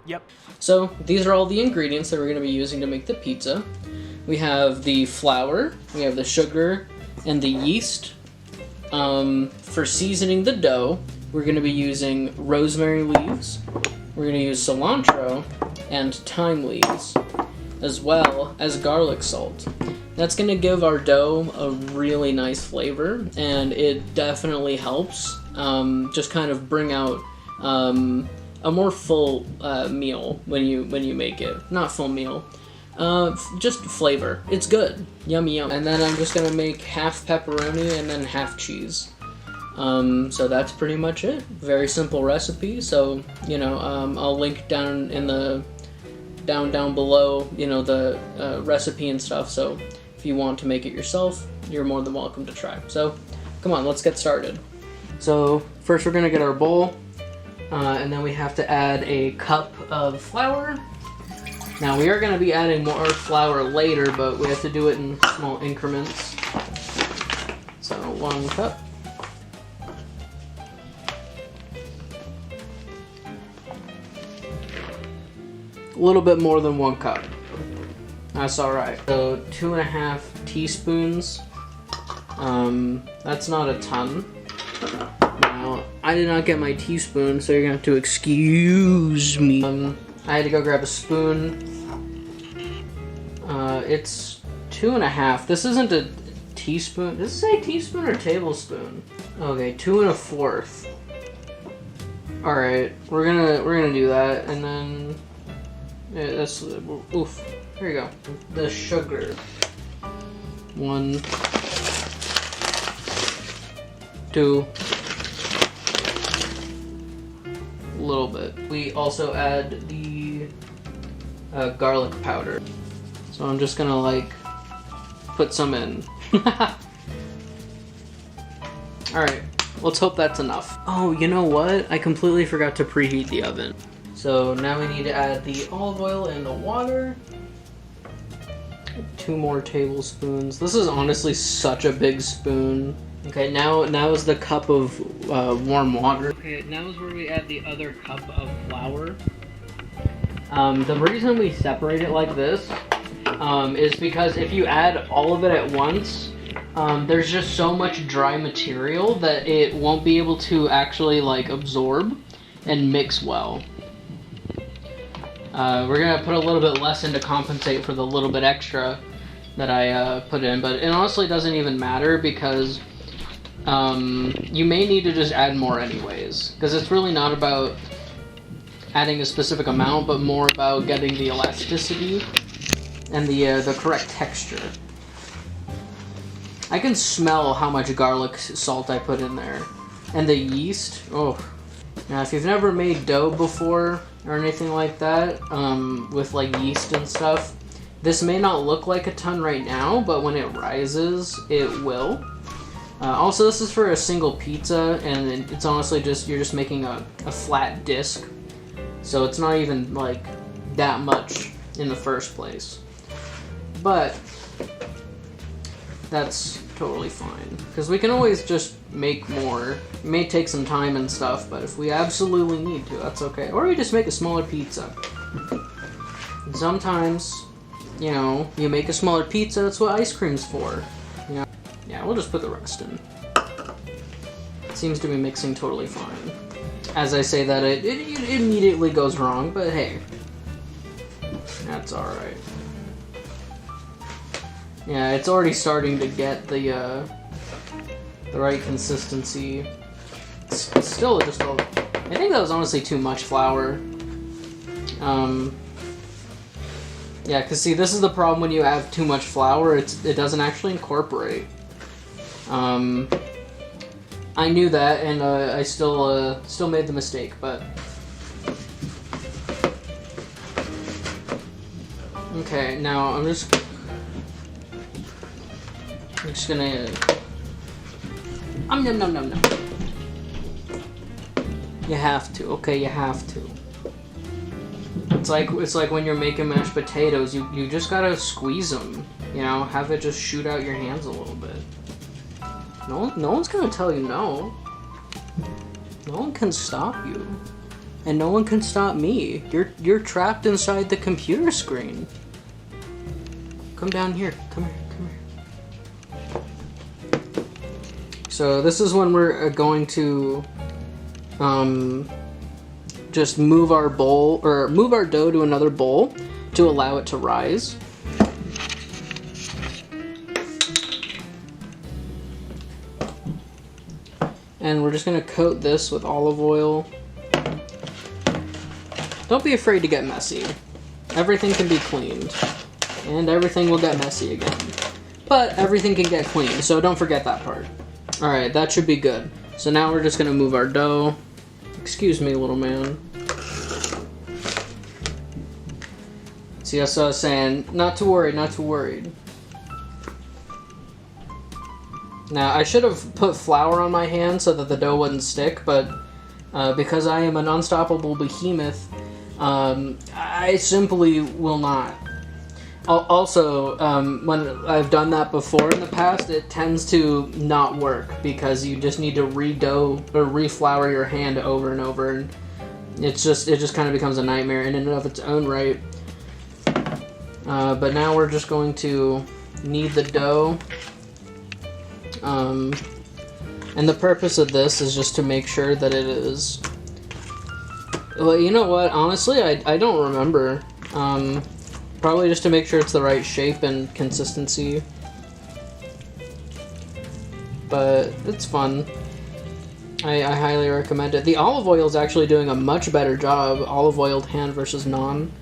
Yep. So these are all the ingredients that we're going to be using to make the pizza. We have the flour, we have the sugar, and the yeast. For seasoning the dough, we're going to be using rosemary leaves, we're going to use cilantro, and thyme leaves, as well as garlic salt. That's going to give our dough a really nice flavor, and it definitely helps just kind of bring out a more full meal when you make it. Not full meal, just flavor. It's good. Yummy yum. And then I'm just going to make half pepperoni and then half cheese. So that's pretty much it. Very simple recipe. So, you know, I'll link down in the down below, you know, the recipe and stuff. So if you want to make it yourself, you're more than welcome to try. So come on, let's get started. So first we're gonna get our bowl, and then we have to add a cup of flour. Now we are gonna be adding more flour later, but we have to do it in small increments. So 1 cup. A little bit more than 1 cup. That's alright. So 2.5 teaspoons. That's not a ton. Now, I did not get my teaspoon, so you're gonna have to excuse me. I had to go grab a spoon. It's 2.5. This isn't a teaspoon. Does it say teaspoon or tablespoon? Okay, 2 1/4. Alright, we're gonna do that, and then yeah, that's oof. Here you go. The sugar. 1, 2. A little bit. We also add the garlic powder. So I'm just gonna like put some in. Alright, let's hope that's enough. Oh, you know what? I completely forgot to preheat the oven. So now we need to add the olive oil and the water. 2 more tablespoons. This is honestly such a big spoon. Okay, now is the cup of warm water. Okay, now is where we add the other cup of flour. The reason we separate it like this is because if you add all of it at once, there's just so much dry material that it won't be able to actually like absorb and mix well. We're gonna put a little bit less in to compensate for the little bit extra that I put in, but it honestly doesn't even matter because you may need to just add more anyways, because it's really not about adding a specific amount, but more about getting the elasticity and the correct texture. I can smell how much garlic salt I put in there, and the yeast. Oh, now if you've never made dough before or anything like that, with like yeast and stuff, this may not look like a ton right now, but when it rises, it will. Also, this is for a single pizza, and it's honestly just, you're just making a flat disc, so it's not even like that much in the first place. But that's totally fine, because we can always just make more. It may take some time and stuff, but if we absolutely need to, that's okay. Or we just make a smaller pizza. Sometimes, you know, you make a smaller pizza, that's what ice cream's for. You know? Yeah, we'll just put the rest in. It seems to be mixing totally fine. As I say that, it immediately goes wrong, but hey, that's alright. Yeah, it's already starting to get the right consistency. It's still just a... I think that was honestly too much flour. Yeah, because see, this is the problem when you have too much flour, it doesn't actually incorporate. I knew that, and I still made the mistake, but... Okay, now I'm just gonna... Nom nom nom nom. You have to, okay, you have to. It's like when you're making mashed potatoes, you just gotta squeeze them, you know, have it just shoot out your hands a little bit. No one's gonna tell you no. No one can stop you. and no one can stop me. You're trapped inside the computer screen. Come down here. Come here. So this is when we're going to just move our bowl, or move our dough to another bowl to allow it to rise. And we're just gonna coat this with olive oil. Don't be afraid to get messy. Everything can be cleaned, and everything will get messy again. But everything can get cleaned, so don't forget that part. Alright, that should be good. So now we're just gonna move our dough. Excuse me, little man. See, that's what I was saying. Not to worry, not too worried. Now, I should have put flour on my hand so that the dough wouldn't stick, but because I am an unstoppable behemoth, I simply will not. Also, when I've done that before in the past, it tends to not work because you just need to re-dough or re-flour your hand over and over, and it just kind of becomes a nightmare in and of its own right. But now we're just going to knead the dough. And the purpose of this is just to make sure that it is... Well, you know what? Honestly, I don't remember. Probably just to make sure it's the right shape and consistency. But it's fun. I highly recommend it. The olive oil is actually doing a much better job. Olive oiled hand versus non.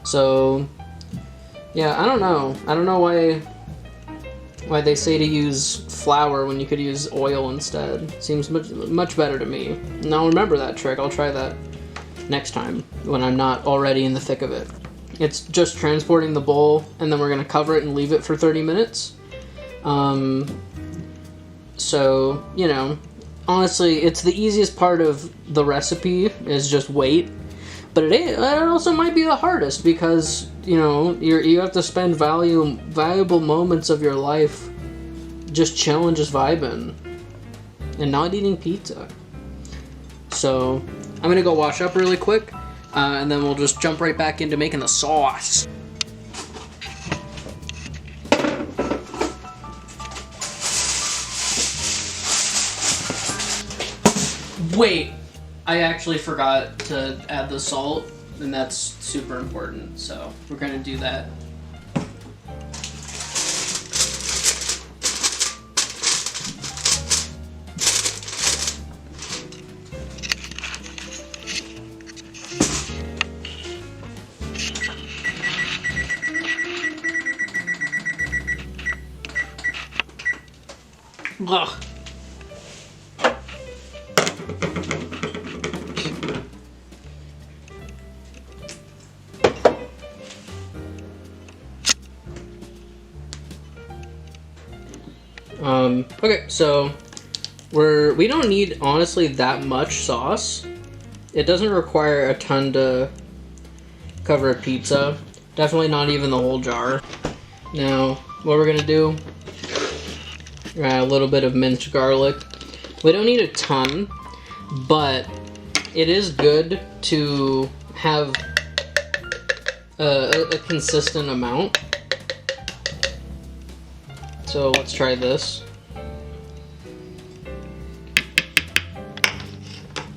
So, yeah, I don't know. I don't know why they say to use flour when you could use oil instead. Seems much better to me. And I'll remember that trick. I'll try that next time when I'm not already in the thick of it. It's just transporting the bowl, and then we're going to cover it and leave it for 30 minutes. So, you know, honestly, it's the easiest part of the recipe is just wait. But it also might be the hardest because, you know, you have to spend valuable moments of your life just chilling, just vibing, and not eating pizza. So, I'm going to go wash up really quick. And then we'll just jump right back into making the sauce. Wait, I actually forgot to add the salt, and that's super important, so we're gonna do that. Ugh. Okay, so we don't need, honestly, that much sauce. It doesn't require a ton to cover a pizza. Definitely not even the whole jar. Now, what we're gonna do, a little bit of minced garlic. We don't need a ton, but it is good to have a consistent amount. So let's try this.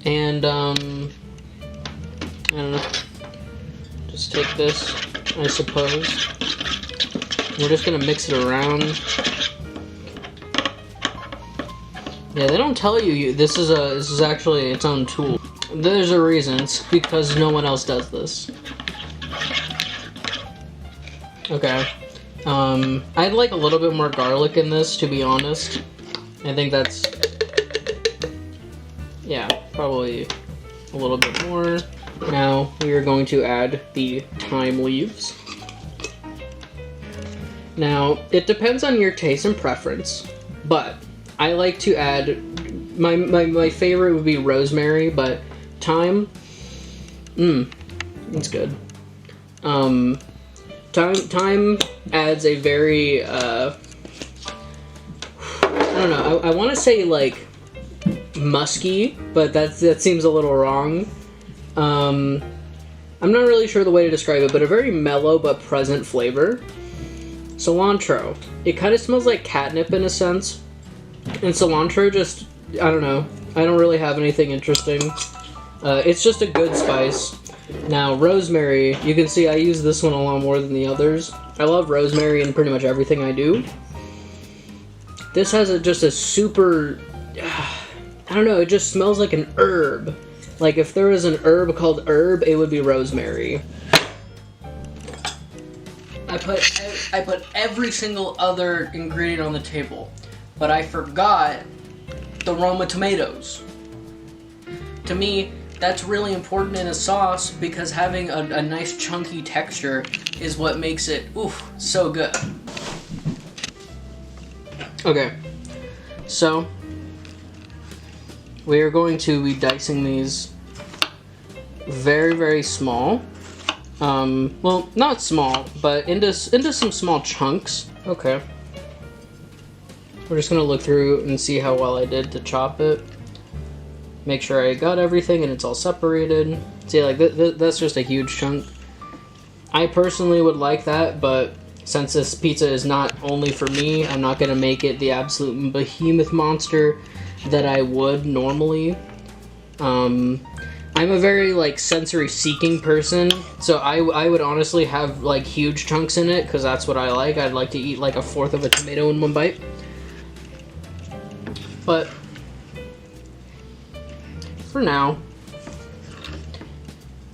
And, I don't know, just take this, I suppose. We're just gonna mix it around. Yeah, they don't tell you this is actually its own tool. There's a reason. It's because no one else does this. Okay. I'd like a little bit more garlic in this, to be honest. I think that's... yeah, probably a little bit more. Now, we are going to add the thyme leaves. Now, it depends on your taste and preference, but I like to add... My favorite would be rosemary, but thyme... it's good. Thyme adds a very, I don't know, I want to say, like, musky, but that seems a little wrong. I'm not really sure the way to describe it, but a very mellow but present flavor. Cilantro. It kind of smells like catnip in a sense. And cilantro just, I don't know. I don't really have anything interesting. It's just a good spice. Now, rosemary, you can see I use this one a lot more than the others. I love rosemary in pretty much everything I do. This has just a super, I don't know, it just smells like an herb. Like if there was an herb called herb, it would be rosemary. I put every single other ingredient on the table, but I forgot the Roma tomatoes. To me, that's really important in a sauce because having a nice chunky texture is what makes it, oof, so good. Okay, so we are going to be dicing these very, very small. Well, not small, but into some small chunks. Okay. We're just gonna look through and see how well I did to chop it. Make sure I got everything and it's all separated. See, like, that's just a huge chunk. I personally would like that, but since this pizza is not only for me, I'm not gonna make it the absolute behemoth monster that I would normally. I'm a very, like, sensory-seeking person, so I would honestly have, like, huge chunks in it, because that's what I like. I'd like to eat, like, a fourth of a tomato in one bite. But for now,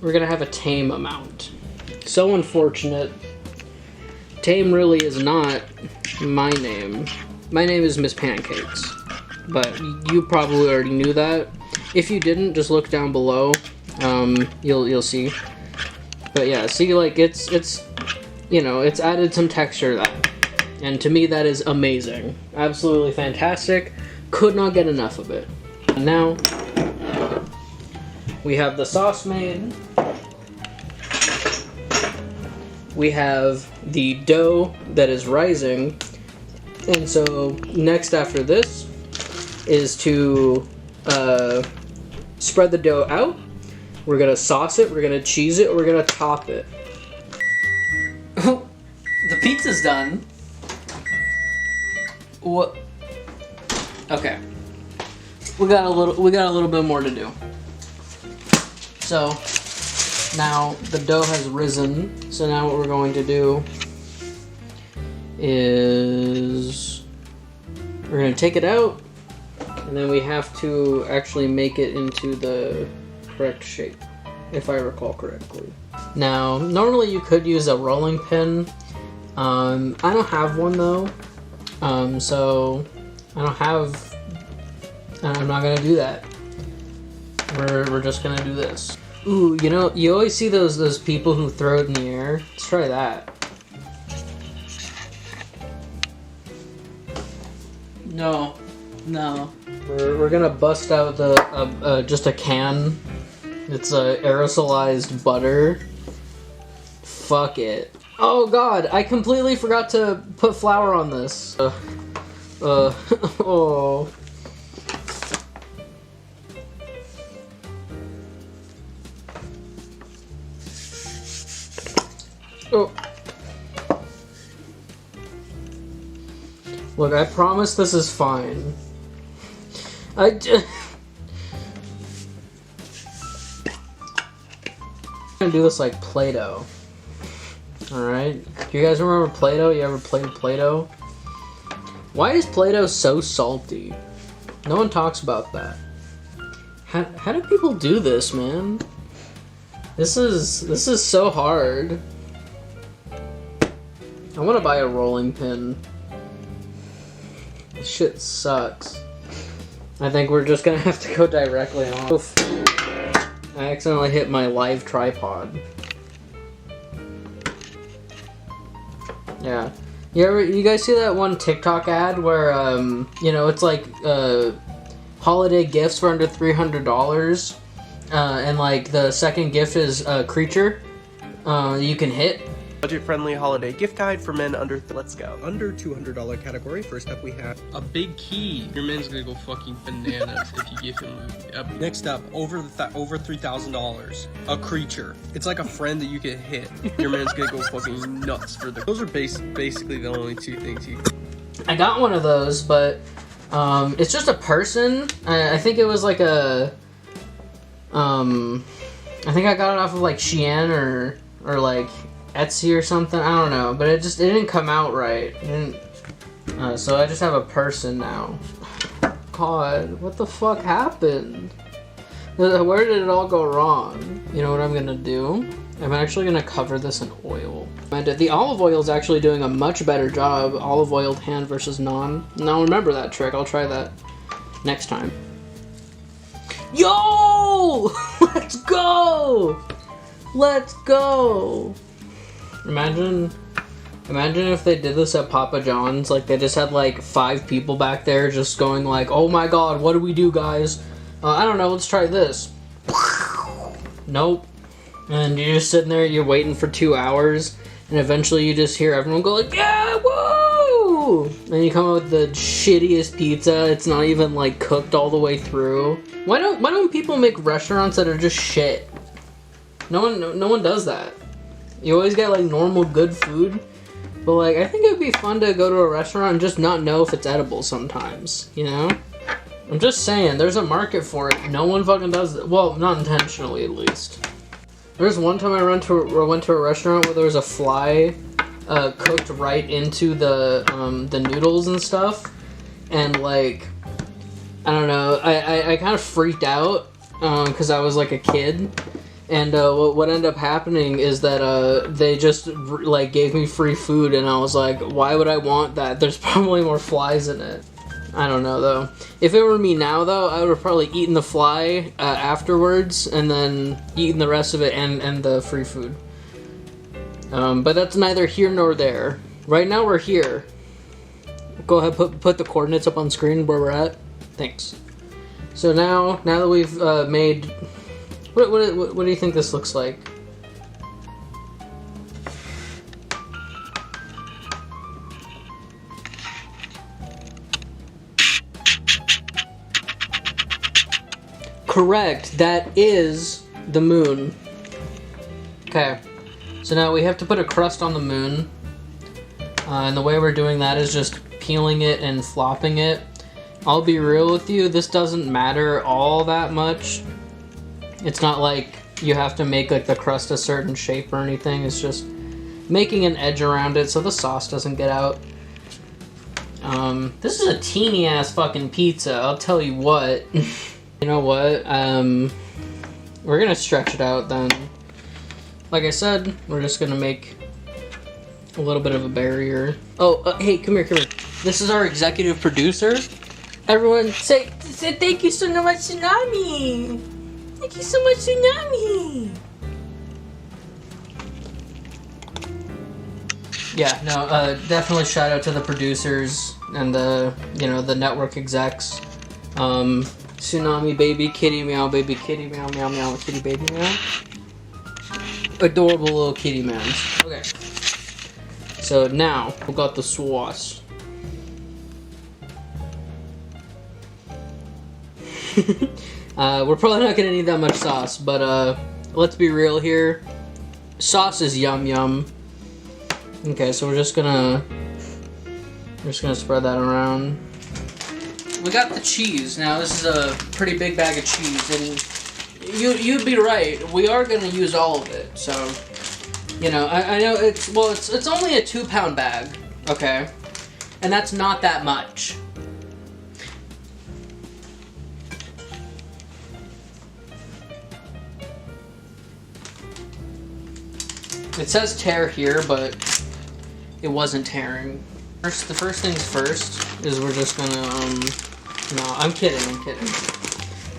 we're gonna have a tame amount. So unfortunate. Tame really is not my name. My name is Miss Pancakes, but you probably already knew that. If you didn't, just look down below. You'll see. But yeah, see, like, it's you know, it's added some texture to that, and to me that is amazing, absolutely fantastic. Could not get enough of it. And now we have the sauce made. We have the dough that is rising, and so next after this is to spread the dough out. We're gonna sauce it, we're gonna cheese it, we're gonna top it. The pizza's done. What? Okay. We got a little bit more to do. So now the dough has risen. So now what we're going to do is we're gonna take it out, and then we have to actually make it into the correct shape, if I recall correctly. Now, normally you could use a rolling pin. I don't have one though, so I'm not gonna do that. We're just gonna do this. Ooh, you know, you always see those people who throw it in the air. Let's try that. No. We're gonna bust out the just a can. It's aerosolized butter. Fuck it. Oh god, I completely forgot to put flour on this. Oh. Oh. Look, I promise this is fine. I'm gonna do this like Play-Doh. Alright? Do you guys remember Play-Doh? You ever played Play-Doh? Why is Play-Doh so salty? No one talks about that. How do people do this, man? This is so hard. I want to buy a rolling pin. This shit sucks. I think we're just gonna have to go directly on. Oof. I accidentally hit my live tripod. Yeah. You guys see that one TikTok ad where, you know, it's like, holiday gifts for under $300, and like the second gift is a creature, you can hit, Budget-friendly holiday gift guide for men under, let's go. Under $200 category. First up we have a big key. Your man's gonna go fucking bananas if you give him next up, over $3,000. A creature. It's like a friend that you can hit. Your man's gonna go fucking nuts for the. Those are basically the only two things you. I got one of those, but it's just a person. I think it was like a I think I got it off of like Shein or like Etsy or something. I don't know, but it didn't come out right. So I just have a person now. God, what the fuck happened? Where did it all go wrong? You know what I'm gonna do? I'm actually gonna cover this in oil. And the olive oil is actually doing a much better job. Olive oiled hand versus non. Now remember that trick. I'll try that next time. Yo! Let's go! Let's go! Imagine if they did this at Papa John's. Like, they just had like 5 people back there just going like, oh my god, what do we do, guys? I don't know, let's try this. Nope. And you're just sitting there, you're waiting for 2 hours, and eventually you just hear everyone go like, yeah, woo! And you come up with the shittiest pizza. It's not even like cooked all the way through. Why don't people make restaurants that are just shit? No one does that. You always get like normal good food, but like I think it would be fun to go to a restaurant and just not know if it's edible sometimes, you know? I'm just saying, there's a market for it. No one fucking does it. Well, not intentionally at least. There's one time I went to a restaurant where there was a fly cooked right into the noodles and stuff, and like, I don't know, I kind of freaked out because I was like a kid. And what ended up happening is that they just like gave me free food, and I was like, why would I want that? There's probably more flies in it. I don't know though. If it were me now though, I would have probably eaten the fly afterwards, and then eaten the rest of it and the free food. But that's neither here nor there. Right now we're here. Go ahead, put the coordinates up on screen where we're at. Thanks. So now that we've made. What do you think this looks like? Correct, that is the moon. Okay, so now we have to put a crust on the moon. And the way we're doing that is just peeling it and flopping it. I'll be real with you, this doesn't matter all that much. It's not like you have to make like the crust a certain shape or anything. It's just making an edge around it so the sauce doesn't get out. This is a teeny ass fucking pizza, I'll tell you what. You know what? We're gonna stretch it out then. Like I said, we're just gonna make a little bit of a barrier. Oh, hey, come here. This is our executive producer. Everyone say thank you so much, Tsunami! Thank you so much, Tsunami! Yeah, no, definitely shout out to the producers and the network execs. Tsunami baby, kitty meow, baby kitty meow, meow meow, kitty baby meow. Adorable little kitty meows. Okay. So now, we got the sauce. We're probably not gonna need that much sauce, but let's be real here. Sauce is yum yum. Okay, so we're just gonna spread that around. We got the cheese. Now this is a pretty big bag of cheese, and you'd be right. We are gonna use all of it. So, you know, I know it's only a 2-pound bag, okay, and that's not that much. It says tear here, but it wasn't tearing. The first things first is we're just gonna, no, I'm kidding.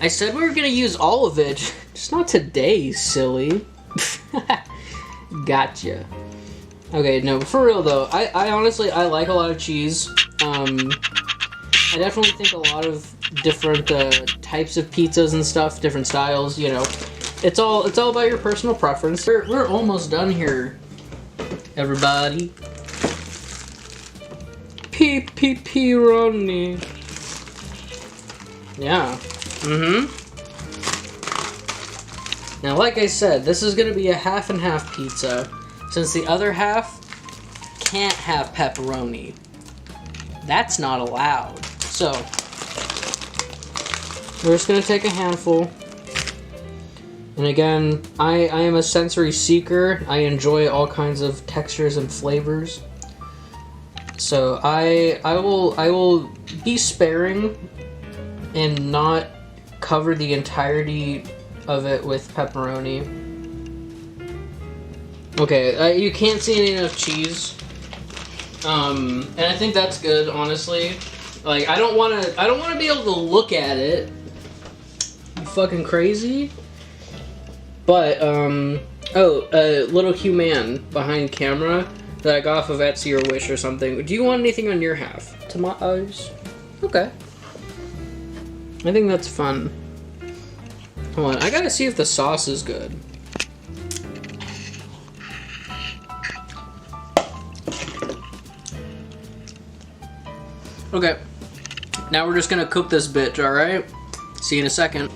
I said we were gonna use all of it, just not today, silly. Gotcha. Okay, no, for real though, I honestly, I like a lot of cheese. I definitely think a lot of different types of pizzas and stuff, different styles, you know. It's all about your personal preference. We're almost done here. everybody. Pepperoni. Yeah. Now, like I said, this is gonna be a half and half pizza, since the other half can't have pepperoni. That's not allowed. So, we're just gonna take a handful. And again, I am a sensory seeker. I enjoy all kinds of textures and flavors. So I will be sparing and not cover the entirety of it with pepperoni. Okay, you can't see enough cheese. And I think that's good, honestly. Like, I don't wanna be able to look at it. You fucking crazy? But, a little human behind camera that I got off of Etsy or Wish or something. Do you want anything on your half? Tomatoes? Okay. I think that's fun. Hold on, I gotta see if the sauce is good. Okay. Now we're just gonna cook this bitch, alright? See you in a second.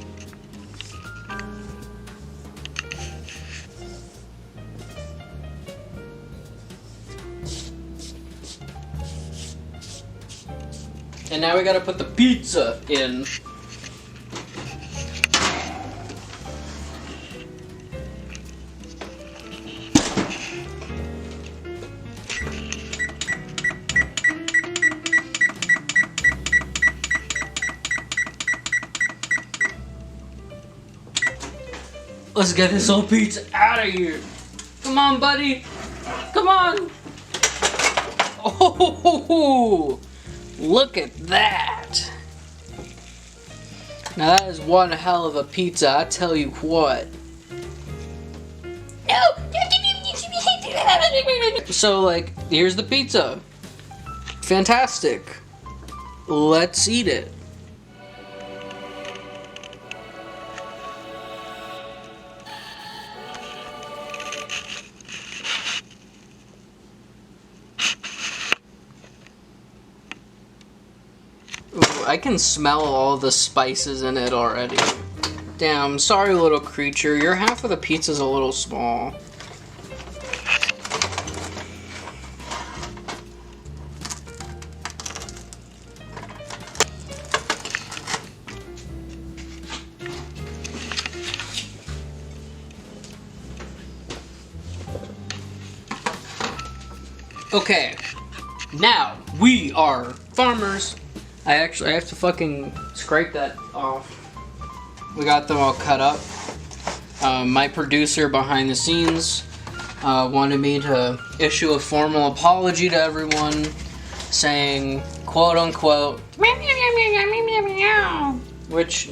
And now we gotta put the pizza in. Let's get this whole pizza out of here. Come on, buddy. Come on. Oh, look at that. Now that is one hell of a pizza, I tell you what. So, like, here's the pizza. Fantastic. Let's eat it. Ooh, I can smell all the spices in it already. Damn, sorry little creature, your half of the pizza's a little small. Okay, now we are farmers. I have to fucking scrape that off. We got them all cut up. My producer behind the scenes wanted me to issue a formal apology to everyone, saying, quote unquote, which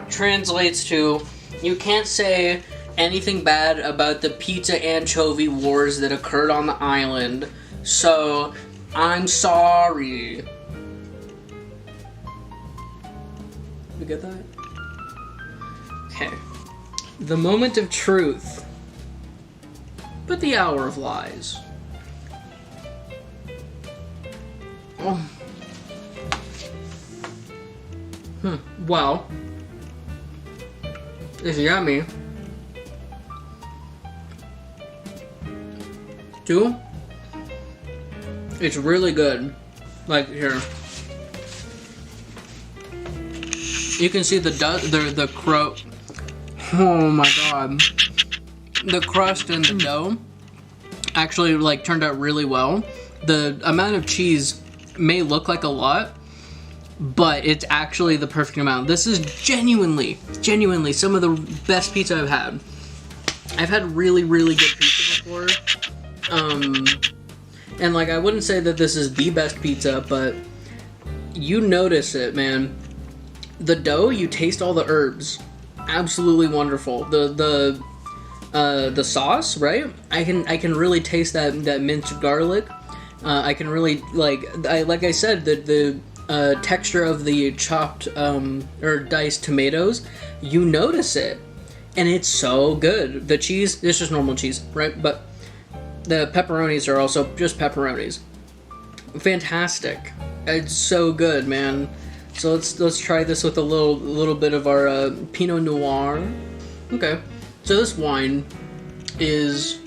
translates to, you can't say anything bad about the pizza anchovy wars that occurred on the island, so I'm sorry. You get that? Okay. The moment of truth, but the hour of lies. Oh. Well, it's yummy. Two, it's really good. Like, here. You can see the crust. Oh my god. The crust and the dough actually like turned out really well. The amount of cheese may look like a lot, but it's actually the perfect amount. This is genuinely some of the best pizza I've had. I've had really good pizza before. And like, I wouldn't say that this is the best pizza, but you notice it, man. The dough, you taste all the herbs. Absolutely wonderful. The sauce, right? I can really taste that minced garlic. I can really like I said, the texture of the chopped or diced tomatoes. You notice it, and it's so good. The cheese, it's just normal cheese, right? But The pepperonis are also just pepperonis. Fantastic. It's so good, man. So let's try this with a little bit of our Pinot Noir. Okay. So this wine is...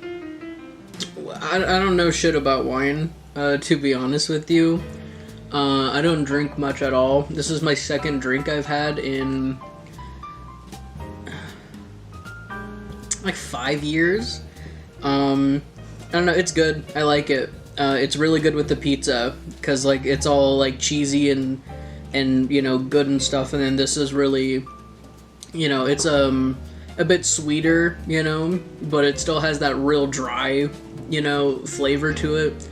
I don't know shit about wine, to be honest with you. I don't drink much at all. This is my second drink I've had in... like 5 years. I don't know, it's good. I like it. It's really good with the pizza, because like it's all like cheesy and you know, good and stuff, and then this is really, you know, it's a bit sweeter, you know, but it still has that real dry, you know, flavor to it.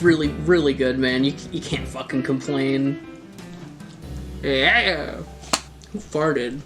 Really, really good, man. You can't fucking complain. Yeah. Who farted?